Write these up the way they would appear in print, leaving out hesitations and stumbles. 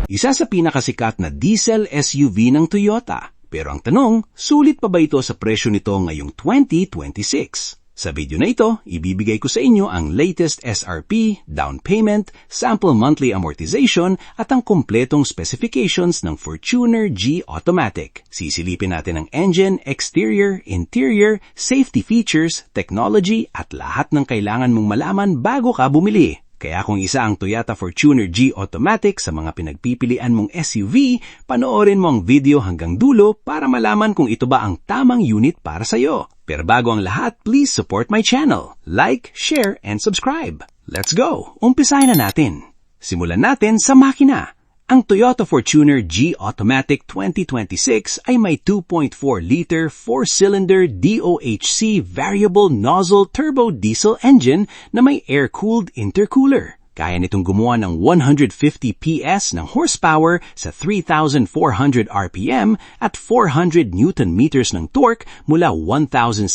isa sa pinakasikat na diesel SUV ng Toyota. Pero ang tanong, sulit pa ba ito sa presyo nito ngayong 2026? Sa video na ito, ibibigay ko sa inyo ang latest SRP, down payment, sample monthly amortization at ang kumpletong specifications ng Fortuner G Automatic. Sisilipin natin ang engine, exterior, interior, safety features, technology at lahat ng kailangan mong malaman bago ka bumili. Kaya kung isa ang Toyota Fortuner G Automatic sa mga pinagpipilian mong SUV, panoorin mo ang video hanggang dulo para malaman kung ito ba ang tamang unit para sa'yo. Pero bago ang lahat, please support my channel. Like, share, and subscribe. Let's go! Umpisahan na natin. Simulan natin sa makina. Ang Toyota Fortuner G Automatic 2026 ay may 2.4-liter 4-cylinder DOHC variable nozzle turbo diesel engine na may air-cooled intercooler. Kaya nitong gumawa ng 150 PS ng horsepower sa 3,400 RPM at 400 Nm ng torque mula 1,600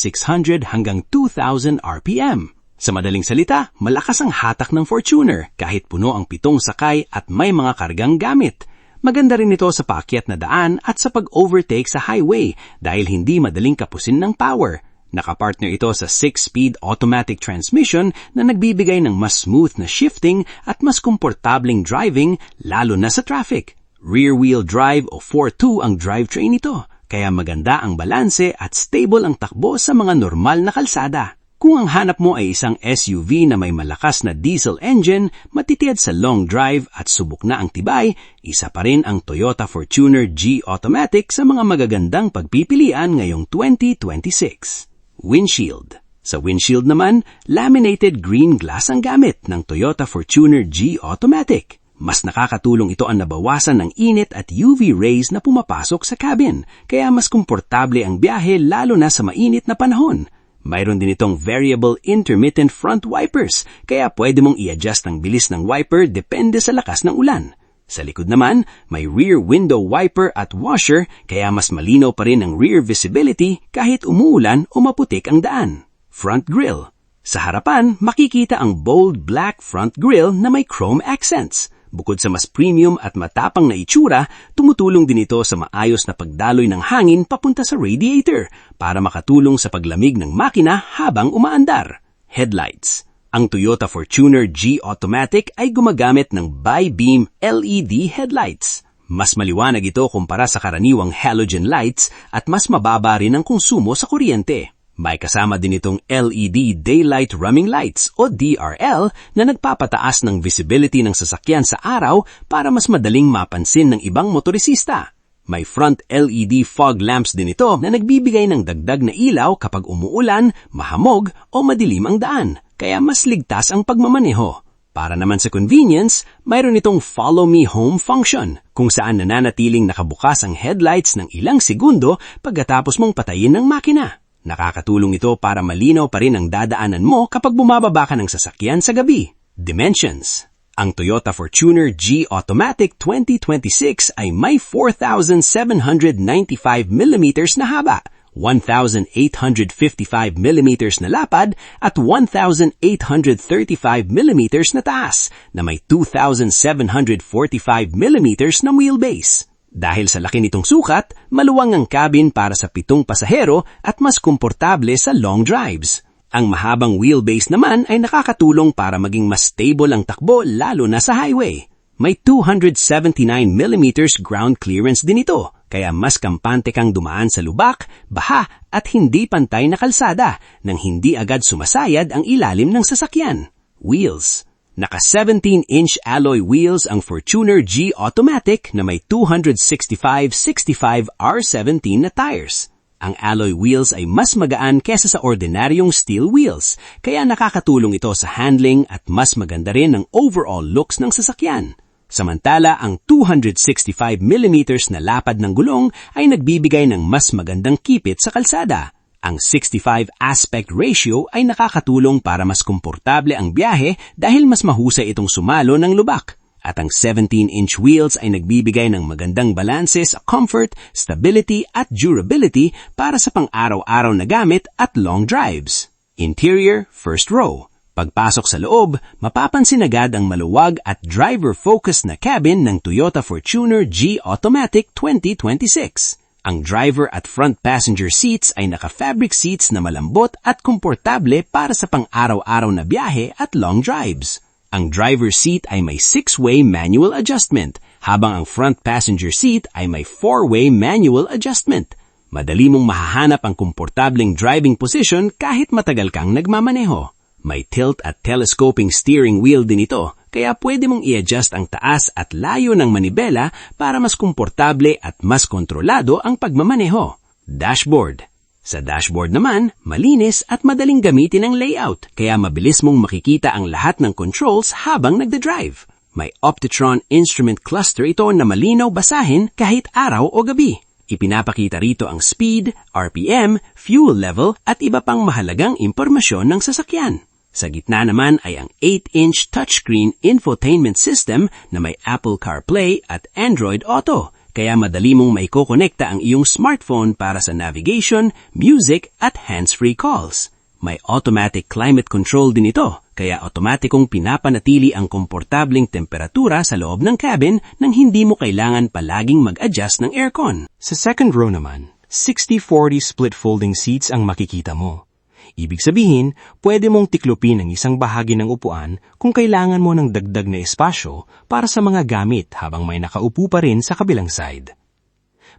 hanggang 2,000 RPM. Sa madaling salita, malakas ang hatak ng Fortuner kahit puno ang 7 sakay at may mga kargang gamit. Maganda rin ito sa paakyat na daan at sa pag-overtake sa highway dahil hindi madaling kapusin ng power. Nakapartner ito sa 6-speed automatic transmission na nagbibigay ng mas smooth na shifting at mas komportabling driving lalo na sa traffic. Rear-wheel drive o 4-2 ang drivetrain nito, kaya maganda ang balanse at stable ang takbo sa mga normal na kalsada. Kung ang hanap mo ay isang SUV na may malakas na diesel engine, matitiyad sa long drive at subok na ang tibay, isa pa rin ang Toyota Fortuner G Automatic sa mga magagandang pagpipilian ngayong 2026. Windshield. Sa windshield naman, laminated green glass ang gamit ng Toyota Fortuner G Automatic. Mas nakakatulong ito ang nabawasan ng init at UV rays na pumapasok sa cabin, kaya mas komportable ang biyahe lalo na sa mainit na panahon. Mayroon din itong variable intermittent front wipers, kaya pwede mong i-adjust ang bilis ng wiper depende sa lakas ng ulan. Sa likod naman, may rear window wiper at washer, kaya mas malinaw pa rin ang rear visibility kahit umuulan o maputik ang daan. Front grille. Sa harapan, makikita ang bold black front grille na may chrome accents. Bukod sa mas premium at matapang na itsura, tumutulong din ito sa maayos na pagdaloy ng hangin papunta sa radiator para makatulong sa paglamig ng makina habang umaandar. Headlights. Ang Toyota Fortuner G Automatic ay gumagamit ng bi-beam LED headlights. Mas maliwanag ito kumpara sa karaniwang halogen lights at mas mababa rin ang konsumo sa kuryente. May kasama din itong LED Daylight Running Lights o DRL na nagpapataas ng visibility ng sasakyan sa araw para mas madaling mapansin ng ibang motorisista. May front LED fog lamps din ito na nagbibigay ng dagdag na ilaw kapag umuulan, mahamog o madilim ang daan, kaya mas ligtas ang pagmamaneho. Para naman sa convenience, mayroon itong Follow Me Home function kung saan nananatiling nakabukas ang headlights ng ilang segundo pagkatapos mong patayin ng makina. Nakakatulong ito para malinaw pa rin ang dadaanan mo kapag bumababa ka ng sasakyan sa gabi. Dimensions. Ang Toyota Fortuner G Automatic 2026 ay may 4,795mm na haba, 1,855mm na lapad at 1,835mm na taas na may 2,745mm na wheelbase. Dahil sa laki nitong sukat, maluwang ang cabin para sa 7 pasahero at mas komportable sa long drives. Ang mahabang wheelbase naman ay nakakatulong para maging mas stable ang takbo lalo na sa highway. May 279mm ground clearance din ito, kaya mas kampante kang dumaan sa lubak, baha at hindi pantay na kalsada nang hindi agad sumasayad ang ilalim ng sasakyan. Wheels. Naka 17-inch alloy wheels ang Fortuner G Automatic na may 265/65 R17 na tires. Ang alloy wheels ay mas magaan kesa sa ordinaryong steel wheels, kaya nakakatulong ito sa handling at mas maganda rin ang overall looks ng sasakyan. Samantala, ang 265mm na lapad ng gulong ay nagbibigay ng mas magandang kipit sa kalsada. Ang 65 aspect ratio ay nakakatulong para mas komportable ang biyahe dahil mas mahusay itong sumalo ng lubak. At ang 17-inch wheels ay nagbibigay ng magandang balanse sa comfort, stability at durability para sa pang-araw-araw na gamit at long drives. Interior, first row. Pagpasok sa loob, mapapansin agad ang maluwag at driver-focused na cabin ng Toyota Fortuner G Automatic 2026. Ang driver at front passenger seats ay naka-fabric seats na malambot at komportable para sa pang-araw-araw na biyahe at long drives. Ang driver's seat ay may 6-way manual adjustment, habang ang front passenger seat ay may 4-way manual adjustment. Madali mong mahahanap ang komportableng driving position kahit matagal kang nagmamaneho. May tilt at telescoping steering wheel din ito, kaya pwede mong i-adjust ang taas at layo ng manibela para mas komportable at mas kontrolado ang pagmamaneho. Dashboard. Sa dashboard naman, malinis at madaling gamitin ang layout, kaya mabilis mong makikita ang lahat ng controls habang nagda-drive. May Optitron instrument cluster ito na malinaw basahin kahit araw o gabi. Ipinapakita rito ang speed, RPM, fuel level at iba pang mahalagang impormasyon ng sasakyan. Sa gitna naman ay ang 8-inch touchscreen infotainment system na may Apple CarPlay at Android Auto, kaya madali mong maikokonekta ang iyong smartphone para sa navigation, music at hands-free calls. May automatic climate control din ito, kaya otomatikong pinapanatili ang komportableng temperatura sa loob ng cabin nang hindi mo kailangan palaging mag-adjust ng aircon. Sa second row naman, 60-40 split folding seats ang makikita mo. Ibig sabihin, pwede mong tiklupin ang isang bahagi ng upuan kung kailangan mo ng dagdag na espasyo para sa mga gamit habang may nakaupo pa rin sa kabilang side.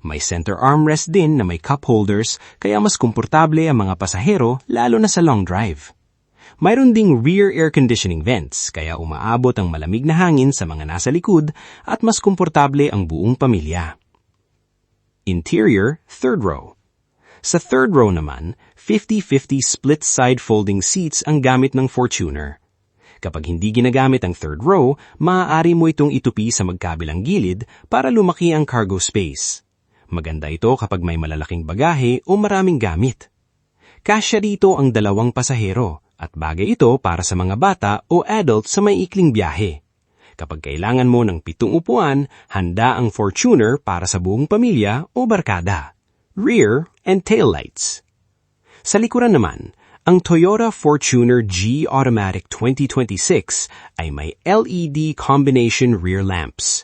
May center armrest din na may cup holders kaya mas komportable ang mga pasahero lalo na sa long drive. Mayroon ding rear air conditioning vents kaya umaabot ang malamig na hangin sa mga nasa likod at mas komportable ang buong pamilya. Interior, third row. Sa third row naman, 50-50 split-side folding seats ang gamit ng Fortuner. Kapag hindi ginagamit ang third row, maaari mo itong itupi sa magkabilang gilid para lumaki ang cargo space. Maganda ito kapag may malalaking bagahe o maraming gamit. Kasya rito ang 2 pasahero at bagay ito para sa mga bata o adult sa may ikling biyahe. Kapag kailangan mo ng 7 upuan, handa ang Fortuner para sa buong pamilya o barkada. Rear and tail lights. Sa likuran naman, ang Toyota Fortuner G Automatic 2026 ay may LED combination rear lamps.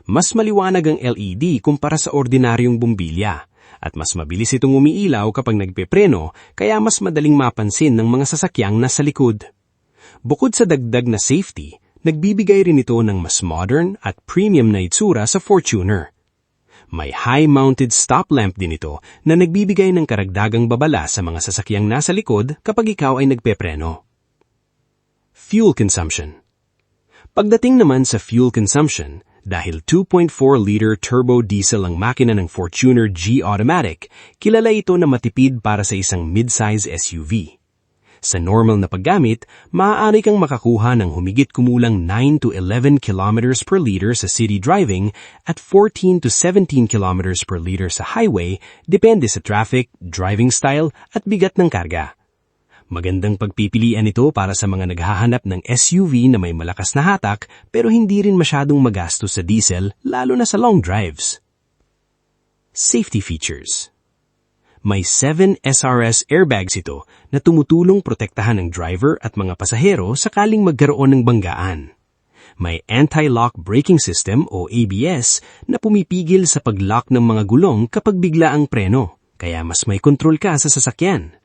Mas maliwanag ang LED kumpara sa ordinaryong bumbilya at mas mabilis itong umiilaw kapag nagpepreno kaya mas madaling mapansin ng mga sasakyang nasa likod. Bukod sa dagdag na safety, nagbibigay rin ito ng mas modern at premium na itsura sa Fortuner. May high-mounted stop lamp din ito na nagbibigay ng karagdagang babala sa mga sasakyang nasa likod kapag ikaw ay nagpepreno. Fuel consumption. Pagdating naman sa fuel consumption, dahil 2.4-liter turbo diesel ang makina ng Fortuner G Automatic, kilala ito na matipid para sa isang mid-size SUV. Sa normal na paggamit, maaari kang makakuha ng humigit kumulang 9 to 11 kilometers per liter sa city driving at 14 to 17 kilometers per liter sa highway, depende sa traffic, driving style at bigat ng karga. Magandang pagpipilian ito para sa mga naghahanap ng SUV na may malakas na hatak pero hindi rin masyadong magastos sa diesel lalo na sa long drives. Safety features. May 7 SRS airbags ito na tumutulong protektahan ng driver at mga pasahero sakaling magkaroon ng banggaan. May anti-lock braking system o ABS na pumipigil sa pag-lock ng mga gulong kapag bigla ang preno, kaya mas may kontrol ka sa sasakyan.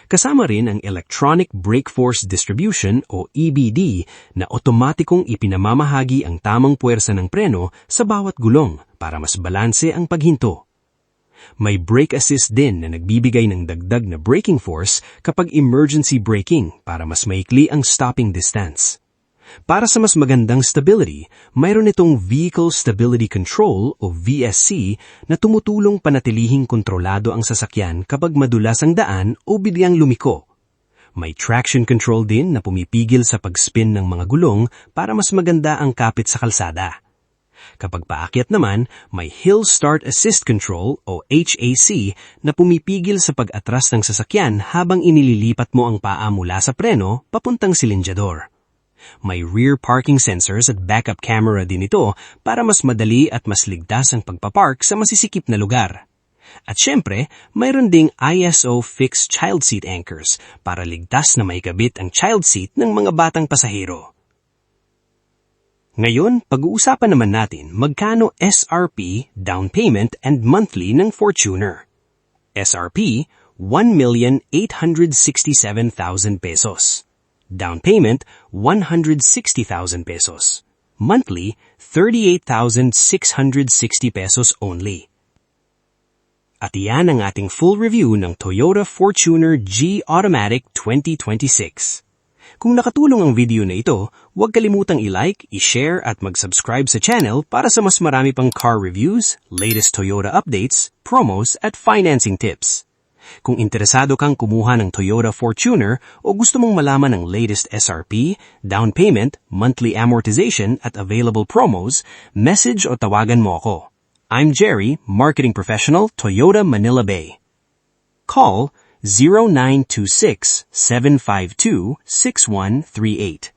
Kasama rin ang Electronic Brake Force Distribution o EBD na otomatikong ipinamamahagi ang tamang puwersa ng preno sa bawat gulong para mas balanse ang paghinto. May brake assist din na nagbibigay ng dagdag na braking force kapag emergency braking para mas maikli ang stopping distance. Para sa mas magandang stability, mayroon itong Vehicle Stability Control o VSC na tumutulong panatilihing kontrolado ang sasakyan kapag madulas ang daan o biglang lumiko. May traction control din na pumipigil sa pag-spin ng mga gulong para mas maganda ang kapit sa kalsada. Kapag paakyat naman, may Hill Start Assist Control o HAC na pumipigil sa pag-atras ng sasakyan habang inililipat mo ang paa mula sa preno papuntang silindyador. May rear parking sensors at backup camera din ito para mas madali at mas ligtas ang pagpapark sa masisikip na lugar. At syempre, mayroon ding ISO fixed child seat anchors para ligtas na maikabit ang child seat ng mga batang pasahero. Ngayon, pag-uusapan naman natin magkano SRP, down payment, and monthly ng Fortuner. SRP, 1,867,000 pesos. Down payment, 160,000 pesos. Monthly, 38,660 pesos only. At iyan ang ating full review ng Toyota Fortuner G Automatic 2026. Kung nakatulong ang video na ito, huwag kalimutang i-like, i-share at mag-subscribe sa channel para sa mas marami pang car reviews, latest Toyota updates, promos at financing tips. Kung interesado kang kumuha ng Toyota Fortuner o gusto mong malaman ang latest SRP, down payment, monthly amortization at available promos, message o tawagan mo ako. I'm Jerry, Marketing Professional, Toyota Manila Bay. Call 0926-752-6138.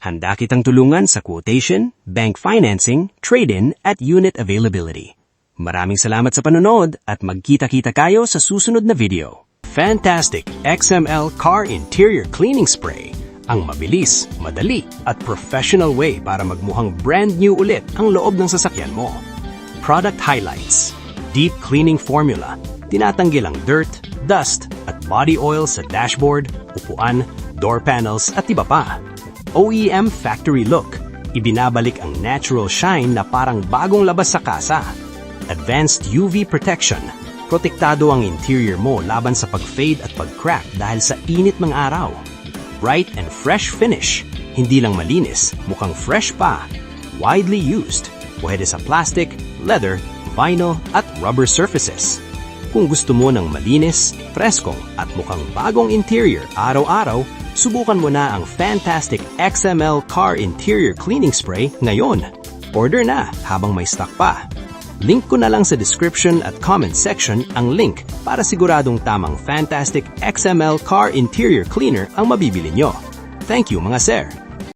Handa kitang tulungan sa quotation, bank financing, trade-in at unit availability. Maraming salamat sa panonood at magkita-kita kayo sa susunod na video. Fantastic XML Car Interior Cleaning Spray. Ang mabilis, madali at professional way para magmukhang brand new ulit ang loob ng sasakyan mo. Product highlights: deep cleaning formula, tinatanggal ang dirt, dust at body oil sa dashboard, upuan, door panels at iba pa. OEM factory look, ibinabalik ang natural shine na parang bagong labas sa kasa. Advanced UV protection, protektado ang interior mo laban sa pag-fade at pag-crack dahil sa init ng araw. Bright and fresh finish, hindi lang malinis, mukhang fresh pa. Widely used, pwede sa plastic, leather, vinyl at rubber surfaces. Kung gusto mo ng malinis, presko at mukhang bagong interior araw-araw, subukan mo na ang Fantastic XML Car Interior Cleaning Spray ngayon. Order na habang may stock pa. Link ko na lang sa description at comment section ang link para siguradong tamang Fantastic XML Car Interior Cleaner ang mabibili nyo. Thank you mga sir!